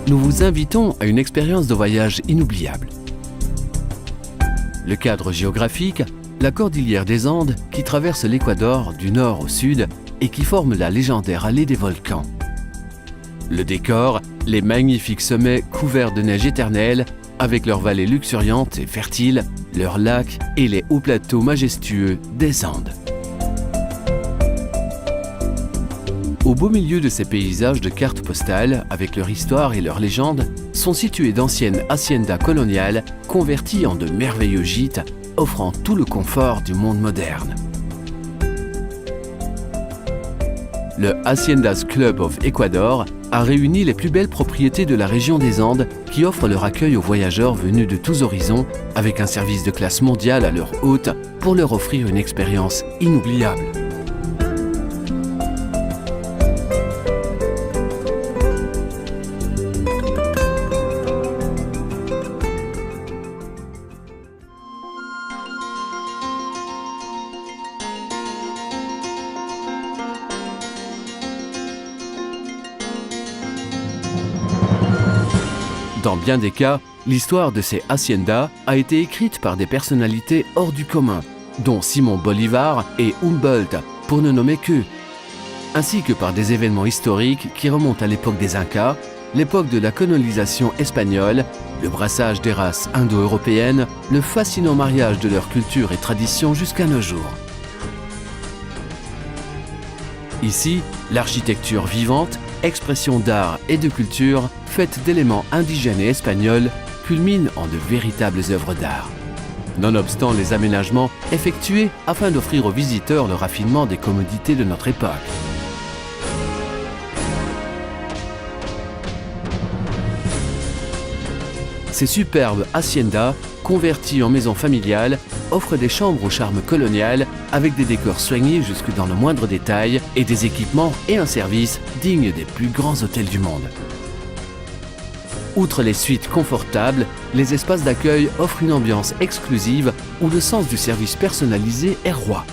nous vous invitons à une expérience de voyage inoubliable. Le cadre géographique, la cordillère des Andes qui traverse l'Équateur du nord au sud et qui forme la légendaire allée des volcans. Le décor, les magnifiques sommets couverts de neige éternelle avec leurs vallées luxuriantes et fertiles, leurs lacs et les hauts plateaux majestueux des Andes. Au beau milieu de ces paysages de cartes postales, avec leur histoire et leurs légendes, sont situées d'anciennes haciendas coloniales converties en de merveilleux gîtes, offrant tout le confort du monde moderne. Le Haciendas Club of Ecuador a réuni les plus belles propriétés de la région des Andes qui offrent leur accueil aux voyageurs venus de tous horizons avec un service de classe mondiale à leur hôte pour leur offrir une expérience inoubliable. Dans bien des cas, l'histoire de ces haciendas a été écrite par des personnalités hors du commun, dont Simon Bolivar et Humboldt, pour ne nommer qu'eux, ainsi que par des événements historiques qui remontent à l'époque des Incas, l'époque de la colonisation espagnole, le brassage des races indo-européennes, le fascinant mariage de leur culture et traditions jusqu'à nos jours. Ici, l'architecture vivante, expression d'art et de culture, faite d'éléments indigènes et espagnols, culmine en de véritables œuvres d'art. Nonobstant les aménagements effectués afin d'offrir aux visiteurs le raffinement des commodités de notre époque. Ces superbes haciendas, converties en maisons familiales, offrent des chambres au charme colonial avec des décors soignés jusque dans le moindre détail et des équipements et un service dignes des plus grands hôtels du monde. Outre les suites confortables, les espaces d'accueil offrent une ambiance exclusive où le sens du service personnalisé est roi.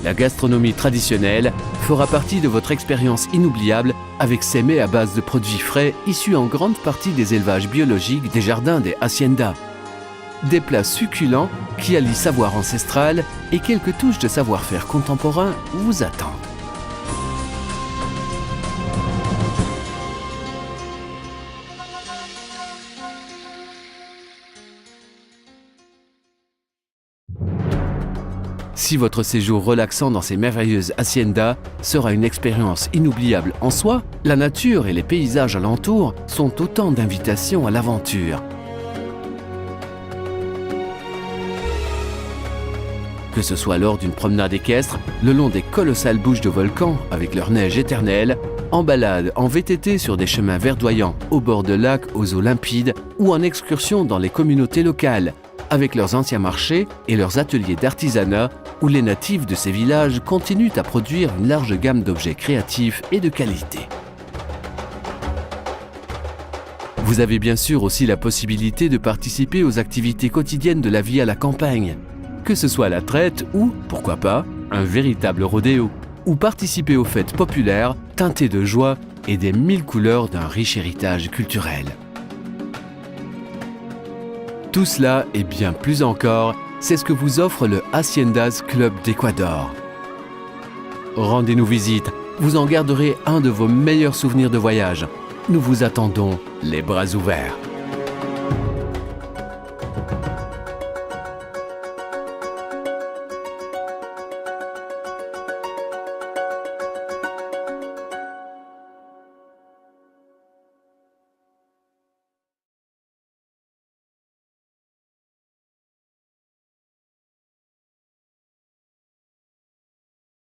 La gastronomie traditionnelle fera partie de votre expérience inoubliable avec ses mets à base de produits frais issus en grande partie des élevages biologiques des jardins des haciendas. Des plats succulents qui allient savoir ancestral et quelques touches de savoir-faire contemporain vous attendent. Si votre séjour relaxant dans ces merveilleuses haciendas sera une expérience inoubliable en soi, la nature et les paysages alentours sont autant d'invitations à l'aventure. Que ce soit lors d'une promenade équestre, le long des colossales bouches de volcans avec leur neige éternelle, en balade en VTT sur des chemins verdoyants au bord de lacs aux eaux limpides ou en excursion dans les communautés locales, avec leurs anciens marchés et leurs ateliers d'artisanat où les natifs de ces villages continuent à produire une large gamme d'objets créatifs et de qualité. Vous avez bien sûr aussi la possibilité de participer aux activités quotidiennes de la vie à la campagne, que ce soit la traite ou, pourquoi pas, un véritable rodéo, ou participer aux fêtes populaires teintées de joie et des 1000 couleurs d'un riche héritage culturel. Tout cela et bien plus encore, c'est ce que vous offre le Haciendas Club d'Ecuador. Rendez-nous visite, vous en garderez un de vos meilleurs souvenirs de voyage. Nous vous attendons les bras ouverts.